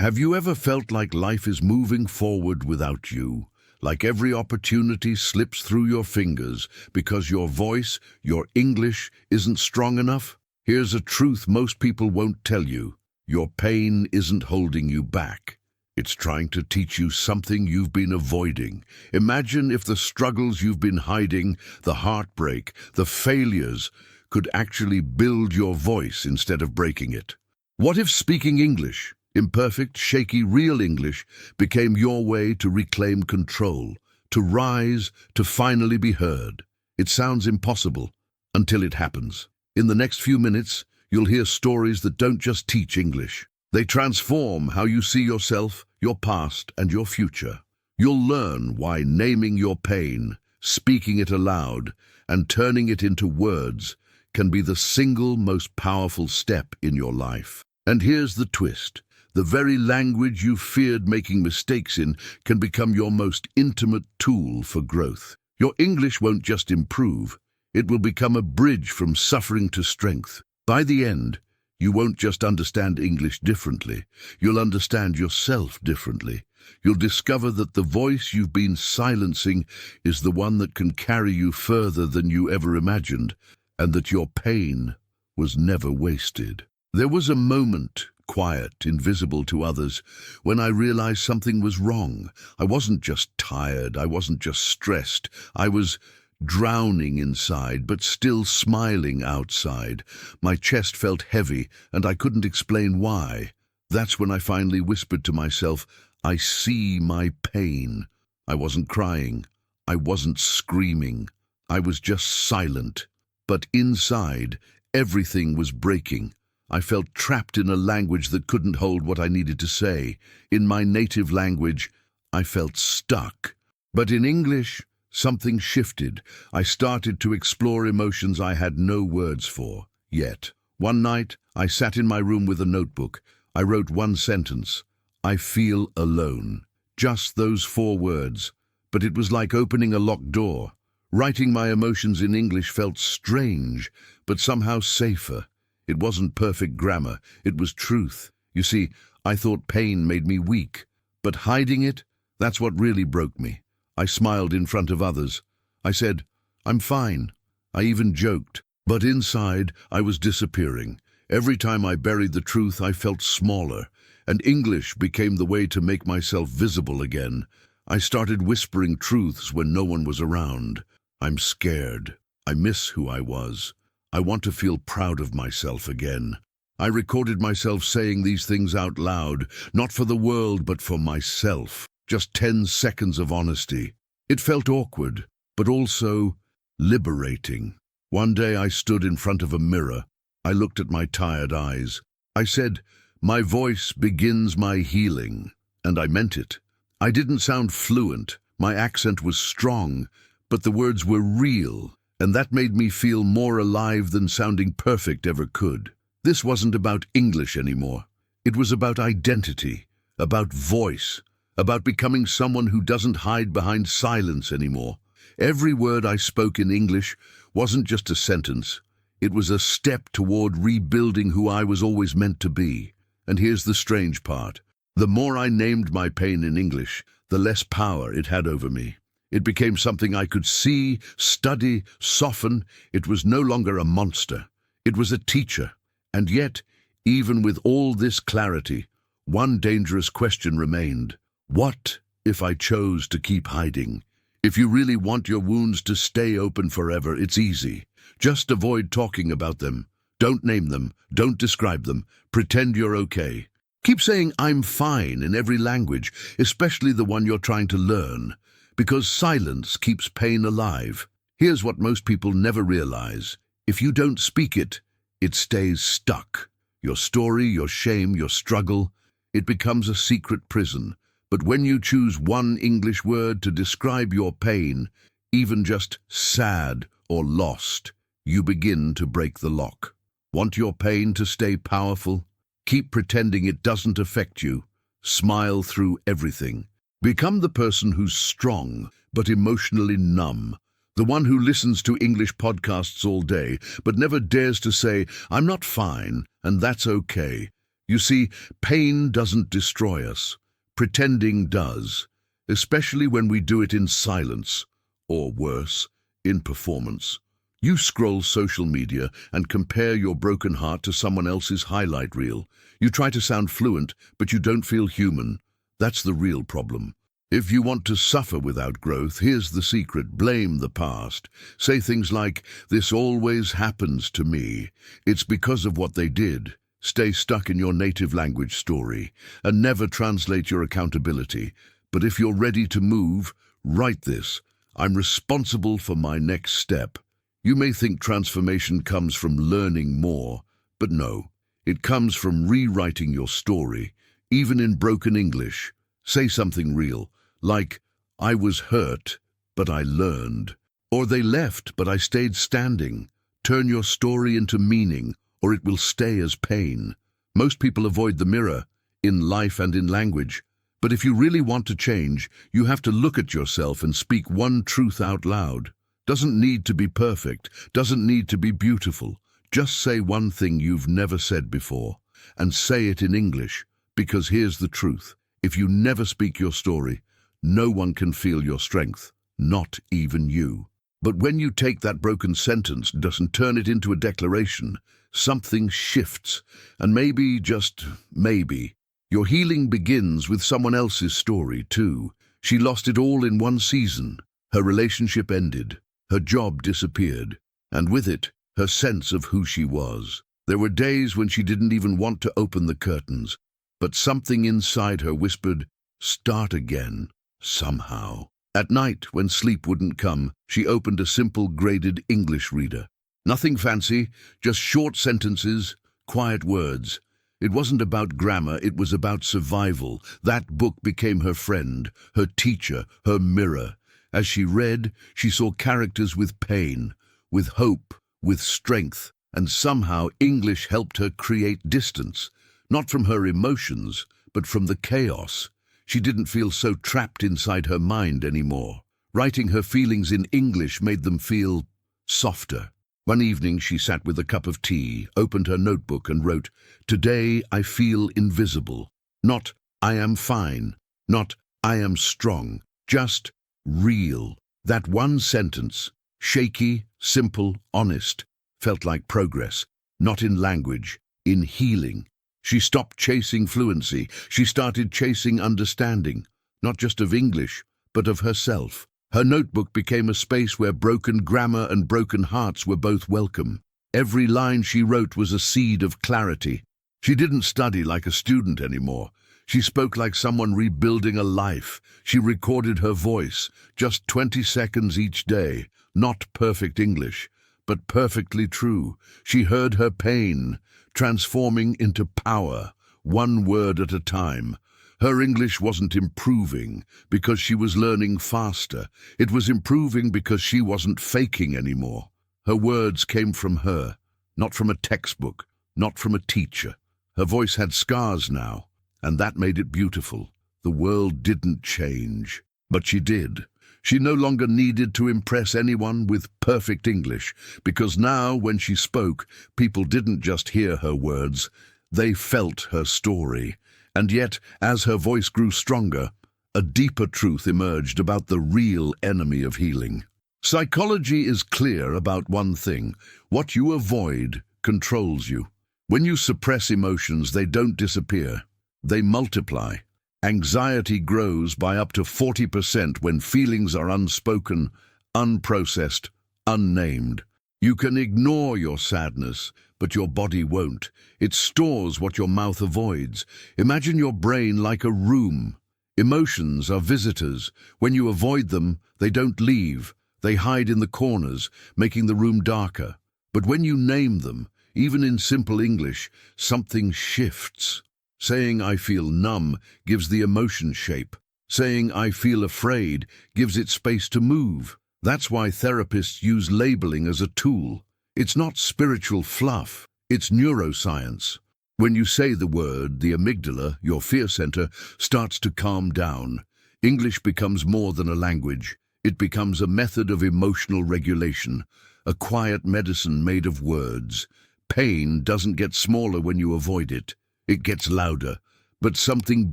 Have you ever felt like life is moving forward without you? Like every opportunity slips through your fingers because your voice, your English, isn't strong enough? Here's a truth most people won't tell you. Your pain isn't holding you back. It's trying to teach you something you've been avoiding. Imagine if the struggles you've been hiding, the heartbreak, the failures, could actually build your voice instead of breaking it. What if speaking English, imperfect, shaky, real English, became your way to reclaim control, to rise, to finally be heard? It sounds impossible until it happens. In the next few minutes, you'll hear stories that don't just teach English. They transform how you see yourself, your past, and your future. You'll learn why naming your pain, speaking it aloud, and turning it into words can be the single most powerful step in your life. And here's the twist. The very language you feared making mistakes in can become your most intimate tool for growth. Your English won't just improve, it will become a bridge from suffering to strength. By the end, you won't just understand English differently, you'll understand yourself differently. You'll discover that the voice you've been silencing is the one that can carry you further than you ever imagined, and that your pain was never wasted. There was a moment, quiet, invisible to others, when I realized something was wrong. I wasn't just tired, I wasn't just stressed, I was drowning inside, but still smiling outside. My chest felt heavy, and I couldn't explain why. That's when I finally whispered to myself, I see my pain. I wasn't crying. I wasn't screaming. I was just silent. But inside, everything was breaking. I felt trapped in a language that couldn't hold what I needed to say. In my native language, I felt stuck. But in English, something shifted. I started to explore emotions I had no words for yet. One night, I sat in my room with a notebook. I wrote one sentence. I feel alone. Just those 4 words. But it was like opening a locked door. Writing my emotions in English felt strange, but somehow safer. It wasn't perfect grammar. It was truth. You see, I thought pain made me weak. But hiding it, that's what really broke me. I smiled in front of others. I said, I'm fine. I even joked. But inside, I was disappearing. Every time I buried the truth, I felt smaller. And English became the way to make myself visible again. I started whispering truths when no one was around. I'm scared. I miss who I was. I want to feel proud of myself again. I recorded myself saying these things out loud, not for the world, but for myself. Just 10 seconds of honesty. It felt awkward, but also liberating. One day I stood in front of a mirror. I looked at my tired eyes. I said, my voice begins my healing. And I meant it. I didn't sound fluent. My accent was strong, but the words were real. And that made me feel more alive than sounding perfect ever could. This wasn't about English anymore. It was about identity, about voice, about becoming someone who doesn't hide behind silence anymore. Every word I spoke in English wasn't just a sentence. It was a step toward rebuilding who I was always meant to be. And here's the strange part. The more I named my pain in English, the less power it had over me. It became something I could see, study, soften. It was no longer a monster. It was a teacher. And yet, even with all this clarity, one dangerous question remained. What if I chose to keep hiding? If you really want your wounds to stay open forever, it's easy. Just avoid talking about them. Don't name them. Don't describe them. Pretend you're okay. Keep saying I'm fine in every language, especially the one you're trying to learn. Because silence keeps pain alive. Here's what most people never realize. If you don't speak it, it stays stuck. Your story, your shame, your struggle, it becomes a secret prison. But when you choose one English word to describe your pain, even just sad or lost, you begin to break the lock. Want your pain to stay powerful? Keep pretending it doesn't affect you. Smile through everything. Become the person who's strong, but emotionally numb. The one who listens to English podcasts all day, but never dares to say, I'm not fine, and that's okay. You see, pain doesn't destroy us. Pretending does, especially when we do it in silence, or worse, in performance. You scroll social media and compare your broken heart to someone else's highlight reel. You try to sound fluent, but you don't feel human. That's the real problem. If you want to suffer without growth, here's the secret: blame the past. Say things like, "This always happens to me. It's because of what they did." Stay stuck in your native language story and never translate your accountability. But if you're ready to move, write this: I'm responsible for my next step. You may think transformation comes from learning more, but no, it comes from rewriting your story, even in broken English. Say something real, like, "I was hurt, but I learned." Or, "They left, but I stayed standing." Turn your story into meaning, or it will stay as pain. Most people avoid the mirror, in life and in language. But if you really want to change, you have to look at yourself and speak one truth out loud. Doesn't need to be perfect, doesn't need to be beautiful. Just say one thing you've never said before, and say it in English, because here's the truth. If you never speak your story, no one can feel your strength, not even you. But when you take that broken sentence and turn it into a declaration, something shifts, and maybe, just maybe, your healing begins with someone else's story too. She lost it all in one season. Her relationship ended, her job disappeared, and with it, her sense of who she was. There were days when she didn't even want to open the curtains, but something inside her whispered, "Start again, somehow." At night, when sleep wouldn't come, she opened a simple graded English reader. Nothing fancy, just short sentences, quiet words. It wasn't about grammar, it was about survival. That book became her friend, her teacher, her mirror. As she read, she saw characters with pain, with hope, with strength, and somehow English helped her create distance, not from her emotions, but from the chaos. She didn't feel so trapped inside her mind anymore. Writing her feelings in English made them feel softer. One evening she sat with a cup of tea, opened her notebook and wrote, "Today I feel invisible." Not, "I am fine," not, "I am strong," just real. That one sentence, shaky, simple, honest, felt like progress, not in language, in healing. She stopped chasing fluency. She started chasing understanding, not just of English, but of herself. Her notebook became a space where broken grammar and broken hearts were both welcome. Every line she wrote was a seed of clarity. She didn't study like a student anymore. She spoke like someone rebuilding a life. She recorded her voice, just 20 seconds each day. Not perfect English, but perfectly true. She heard her pain, transforming into power, one word at a time. Her English wasn't improving because she was learning faster. It was improving because she wasn't faking anymore. Her words came from her, not from a textbook, not from a teacher. Her voice had scars now, and that made it beautiful. The world didn't change, but she did. She no longer needed to impress anyone with perfect English, because now, when she spoke, people didn't just hear her words, they felt her story. And yet, as her voice grew stronger, a deeper truth emerged about the real enemy of healing. Psychology is clear about one thing: what you avoid controls you. When you suppress emotions, they don't disappear, they multiply. Anxiety grows by up to 40% when feelings are unspoken, unprocessed, unnamed. You can ignore your sadness, but your body won't. It stores what your mouth avoids. Imagine your brain like a room. Emotions are visitors. When you avoid them, they don't leave. They hide in the corners, making the room darker. But when you name them, even in simple English, something shifts. Saying "I feel numb" gives the emotion shape. Saying "I feel afraid" gives it space to move. That's why therapists use labeling as a tool. It's not spiritual fluff, it's neuroscience. When you say the word, the amygdala, your fear center, starts to calm down. English becomes more than a language. It becomes a method of emotional regulation, a quiet medicine made of words. Pain doesn't get smaller when you avoid it. It gets louder. But something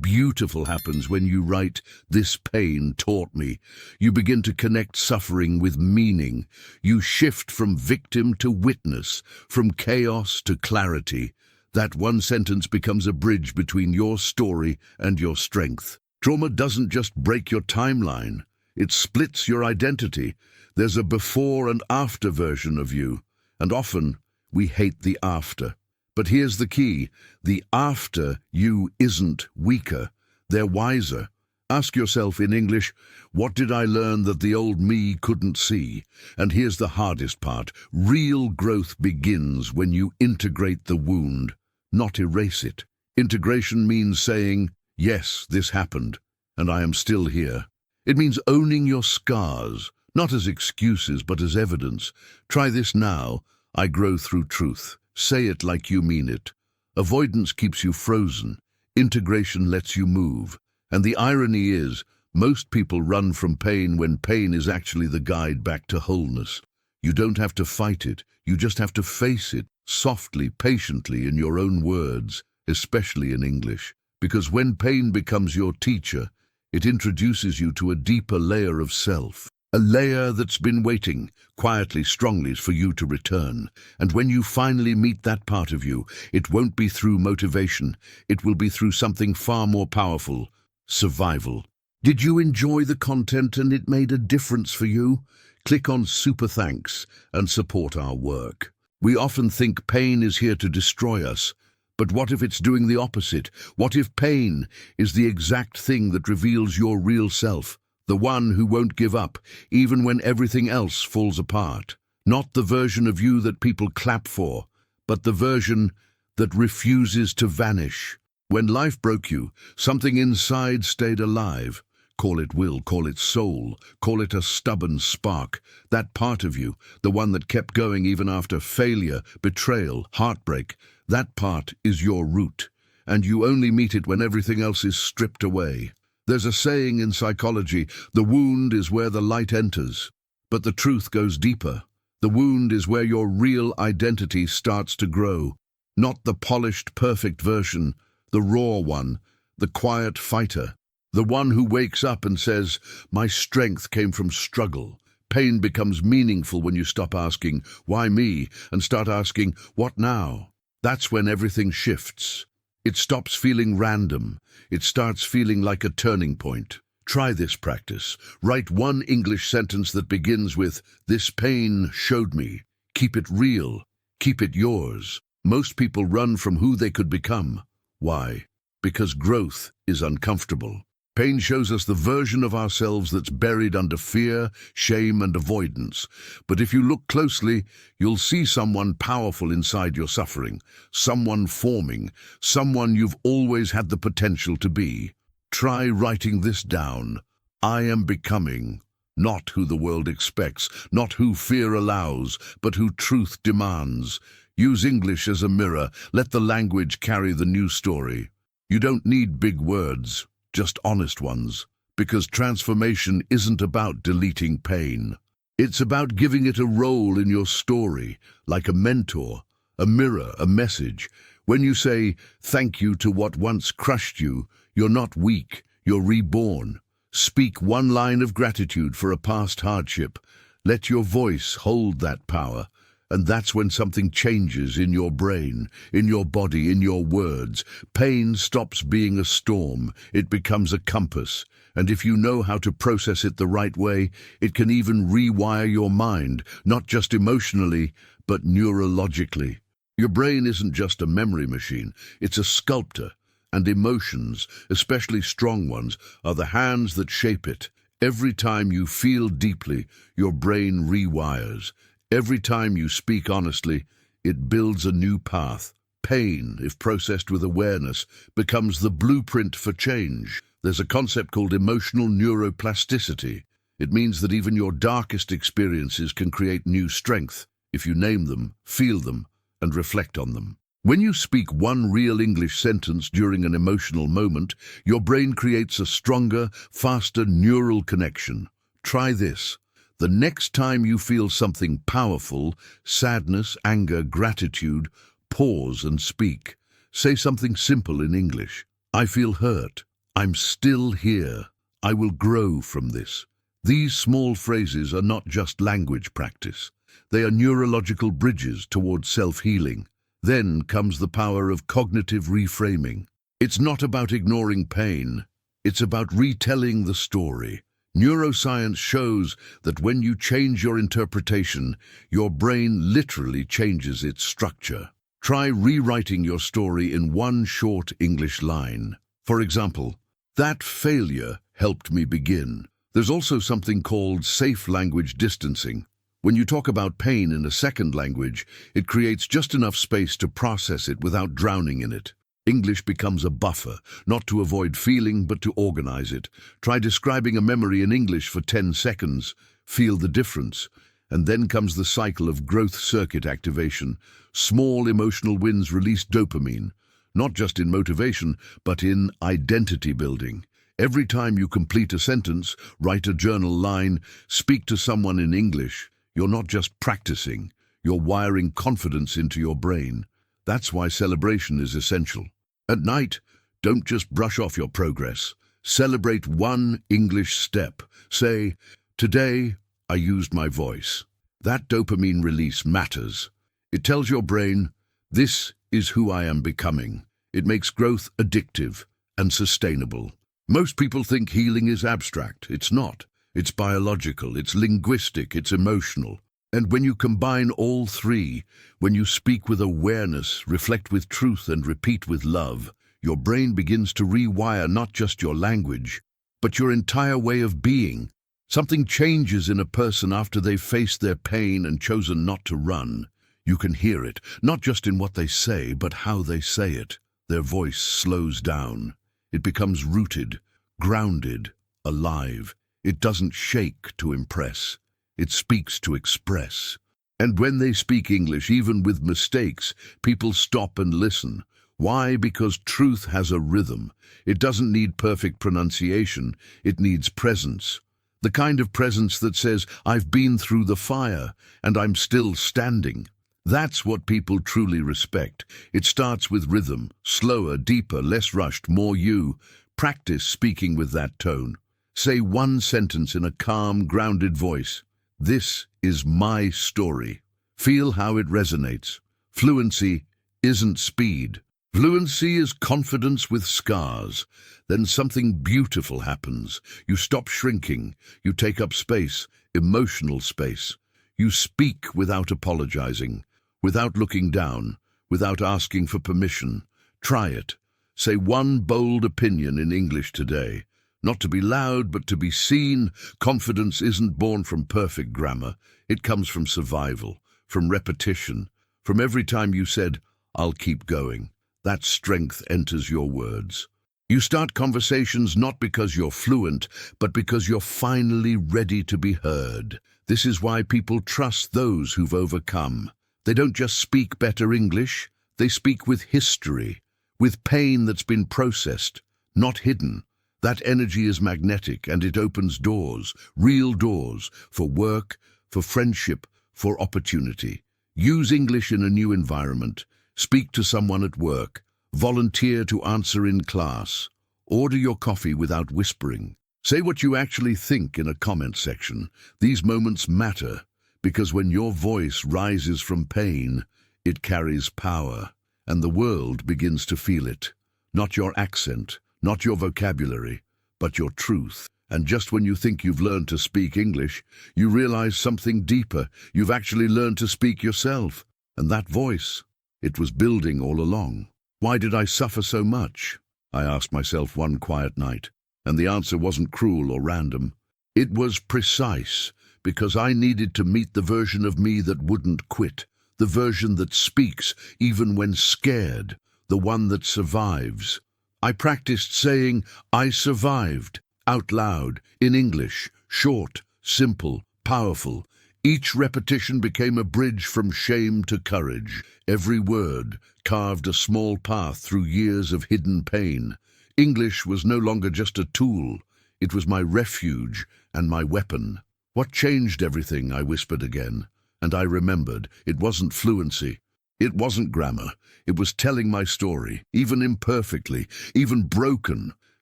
beautiful happens when you write, "This pain taught me." You begin to connect suffering with meaning. You shift from victim to witness, from chaos to clarity. That one sentence becomes a bridge between your story and your strength. Trauma doesn't just break your timeline. It splits your identity. There's a before and after version of you. And often, we hate the after. But here's the key. The after you isn't weaker. They're wiser. Ask yourself in English, what did I learn that the old me couldn't see? And here's the hardest part. Real growth begins when you integrate the wound, not erase it. Integration means saying, yes, this happened, and I am still here. It means owning your scars, not as excuses, but as evidence. Try this now. I grow through truth. Say it like you mean it. Avoidance keeps you frozen. Integration lets you move. And the irony is, most people run from pain when pain is actually the guide back to wholeness. You don't have to fight it. You just have to face it, softly, patiently, in your own words, especially in English. Because when pain becomes your teacher, it introduces you to a deeper layer of self. A layer that's been waiting, quietly, strongly, for you to return. And when you finally meet that part of you, it won't be through motivation. It will be through something far more powerful: survival. Did you enjoy the content and it made a difference for you? Click on Super Thanks and support our work. We often think pain is here to destroy us. But what if it's doing the opposite? What if pain is the exact thing that reveals your real self? The one who won't give up, even when everything else falls apart. Not the version of you that people clap for, but the version that refuses to vanish. When life broke you, something inside stayed alive. Call it will, call it soul, call it a stubborn spark. That part of you, the one that kept going even after failure, betrayal, heartbreak, that part is your root, and you only meet it when everything else is stripped away. There's a saying in psychology, the wound is where the light enters. But the truth goes deeper. The wound is where your real identity starts to grow. Not the polished, perfect version, the raw one, the quiet fighter. The one who wakes up and says, my strength came from struggle. Pain becomes meaningful when you stop asking, why me? And start asking, what now? That's when everything shifts. It stops feeling random. It starts feeling like a turning point. Try this practice. Write one English sentence that begins with, this pain showed me. Keep it real. Keep it yours. Most people run from who they could become. Why? Because growth is uncomfortable. Pain shows us the version of ourselves that's buried under fear, shame, and avoidance. But if you look closely, you'll see someone powerful inside your suffering, someone forming, someone you've always had the potential to be. Try writing this down. I am becoming, not who the world expects, not who fear allows, but who truth demands. Use English as a mirror. Let the language carry the new story. You don't need big words. Just honest ones, because transformation isn't about deleting pain. It's about giving it a role in your story, like a mentor, a mirror, a message. When you say thank you to what once crushed you, you're not weak, you're reborn. Speak one line of gratitude for a past hardship. Let your voice hold that power. And that's when something changes in your brain, in your body, in your words. Pain stops being a storm. It becomes a compass. And if you know how to process it the right way, it can even rewire your mind, not just emotionally, but neurologically. Your brain isn't just a memory machine. It's a sculptor. And emotions, especially strong ones, are the hands that shape it. Every time you feel deeply, your brain rewires. Every time you speak honestly, it builds a new path. Pain, if processed with awareness, becomes the blueprint for change. There's a concept called emotional neuroplasticity. It means that even your darkest experiences can create new strength if you name them, feel them, and reflect on them. When you speak one real English sentence during an emotional moment, your brain creates a stronger, faster neural connection. Try this. The next time you feel something powerful, sadness, anger, gratitude, pause and speak. Say something simple in English. I feel hurt. I'm still here. I will grow from this. These small phrases are not just language practice. They are neurological bridges towards self-healing. Then comes the power of cognitive reframing. It's not about ignoring pain. It's about retelling the story. Neuroscience shows that when you change your interpretation, your brain literally changes its structure. Try rewriting your story in one short English line. For example, that failure helped me begin. There's also something called safe language distancing. When you talk about pain in a second language, it creates just enough space to process it without drowning in it. English becomes a buffer, not to avoid feeling, but to organize it. Try describing a memory in English for 10 seconds. Feel the difference. And then comes the cycle of growth circuit activation. Small emotional wins release dopamine, not just in motivation, but in identity building. Every time you complete a sentence, write a journal line, speak to someone in English, you're not just practicing, you're wiring confidence into your brain. That's why celebration is essential. At night, don't just brush off your progress. Celebrate one English step. Say, today I used my voice. That dopamine release matters. It tells your brain, this is who I am becoming. It makes growth addictive and sustainable. Most people think healing is abstract. It's not. It's biological, it's linguistic, it's emotional. And when you combine all three, when you speak with awareness, reflect with truth, and repeat with love, your brain begins to rewire not just your language, but your entire way of being. Something changes in a person after they've faced their pain and chosen not to run. You can hear it, not just in what they say, but how they say it. Their voice slows down. It becomes rooted, grounded, alive. It doesn't shake to impress. It speaks to express. And when they speak English, even with mistakes, people stop and listen. Why? Because truth has a rhythm. It doesn't need perfect pronunciation. It needs presence. The kind of presence that says, I've been through the fire and I'm still standing. That's what people truly respect. It starts with rhythm, slower, deeper, less rushed, more you. Practice speaking with that tone. Say one sentence in a calm, grounded voice. This is my story. Feel how it resonates. Fluency isn't speed. Fluency is confidence with scars. Then something beautiful happens. You stop shrinking. You take up space, emotional space. You speak without apologizing, without looking down, without asking for permission. Try it. Say one bold opinion in English today. Not to be loud, but to be seen. Confidence isn't born from perfect grammar. It comes from survival, from repetition, from every time you said, I'll keep going. That strength enters your words. You start conversations not because you're fluent, but because you're finally ready to be heard. This is why people trust those who've overcome. They don't just speak better English, they speak with history, with pain that's been processed, not hidden. That energy is magnetic and it opens doors, real doors, for work, for friendship, for opportunity. Use English in a new environment. Speak to someone at work. Volunteer to answer in class. Order your coffee without whispering. Say what you actually think in a comment section. These moments matter because when your voice rises from pain, it carries power, and the world begins to feel it. Not your accent, not your vocabulary, but your truth. And just when you think you've learned to speak English, you realize something deeper. You've actually learned to speak yourself. And that voice, it was building all along. Why did I suffer so much? I asked myself one quiet night, and the answer wasn't cruel or random. It was precise, because I needed to meet the version of me that wouldn't quit, the version that speaks even when scared, the one that survives. I practiced saying, I survived, out loud, in English, short, simple, powerful. Each repetition became a bridge from shame to courage. Every word carved a small path through years of hidden pain. English was no longer just a tool. It was my refuge and my weapon. What changed everything? I whispered again. And I remembered, it wasn't fluency. It wasn't grammar. It was telling my story, even imperfectly, even broken.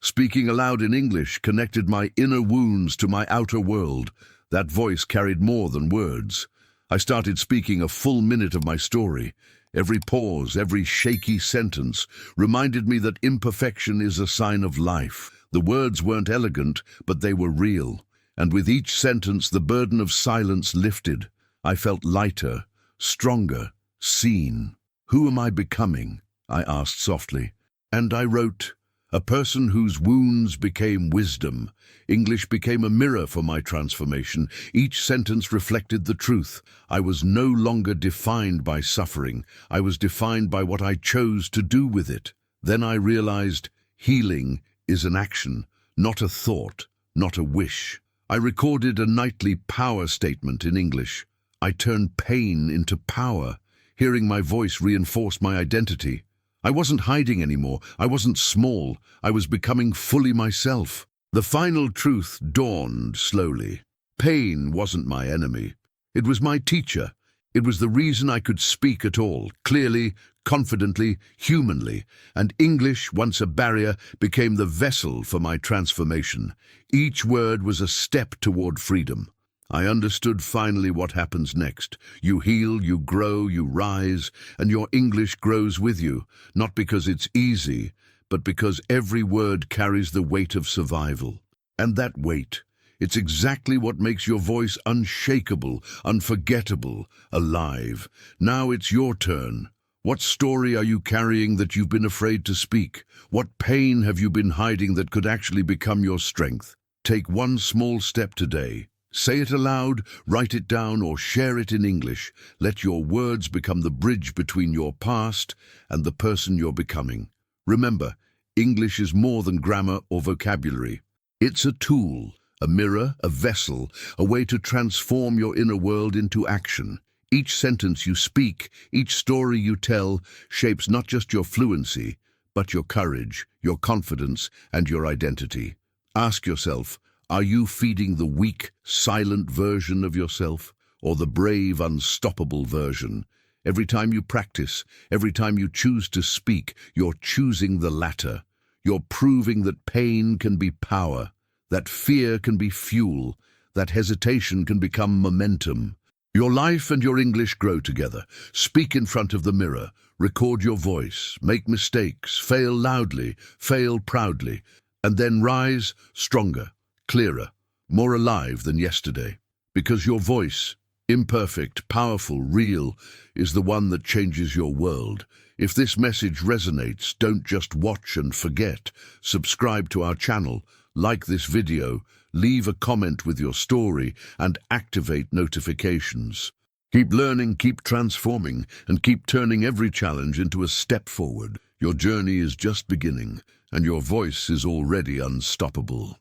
Speaking aloud in English connected my inner wounds to my outer world. That voice carried more than words. I started speaking a full minute of my story. Every pause, every shaky sentence reminded me that imperfection is a sign of life. The words weren't elegant, but they were real. And with each sentence, the burden of silence lifted. I felt lighter, stronger, seen. "Who am I becoming?" I asked softly. And I wrote, "A person whose wounds became wisdom." English became a mirror for my transformation. Each sentence reflected the truth. I was no longer defined by suffering. I was defined by what I chose to do with it. Then I realized healing is an action, not a thought, not a wish. I recorded a nightly power statement in English. I turned pain into power. Hearing my voice reinforced my identity. I wasn't hiding anymore. I wasn't small. I was becoming fully myself. The final truth dawned slowly. Pain wasn't my enemy. It was my teacher. It was the reason I could speak at all, clearly, confidently, humanly. And English, once a barrier, became the vessel for my transformation. Each word was a step toward freedom. I understood finally what happens next. You heal, you grow, you rise, and your English grows with you, not because it's easy, but because every word carries the weight of survival. And that weight, it's exactly what makes your voice unshakable, unforgettable, alive. Now it's your turn. What story are you carrying that you've been afraid to speak? What pain have you been hiding that could actually become your strength? Take one small step today. Say it aloud, write it down, or share it in English. Let your words become the bridge between your past and the person you're becoming. Remember, English is more than grammar or vocabulary. It's a tool, a mirror, a vessel, a way to transform your inner world into action. Each sentence you speak, each story you tell, shapes not just your fluency, but your courage, your confidence, and your identity. Ask yourself, are you feeding the weak, silent version of yourself, or the brave, unstoppable version? Every time you practice, every time you choose to speak, you're choosing the latter. You're proving that pain can be power, that fear can be fuel, that hesitation can become momentum. Your life and your English grow together. Speak in front of the mirror, record your voice, make mistakes, fail loudly, fail proudly, and then rise stronger, clearer, more alive than yesterday. Because your voice, imperfect, powerful, real, is the one that changes your world. If this message resonates, don't just watch and forget. Subscribe to our channel, like this video, leave a comment with your story, and activate notifications. Keep learning, keep transforming, and keep turning every challenge into a step forward. Your journey is just beginning, and your voice is already unstoppable.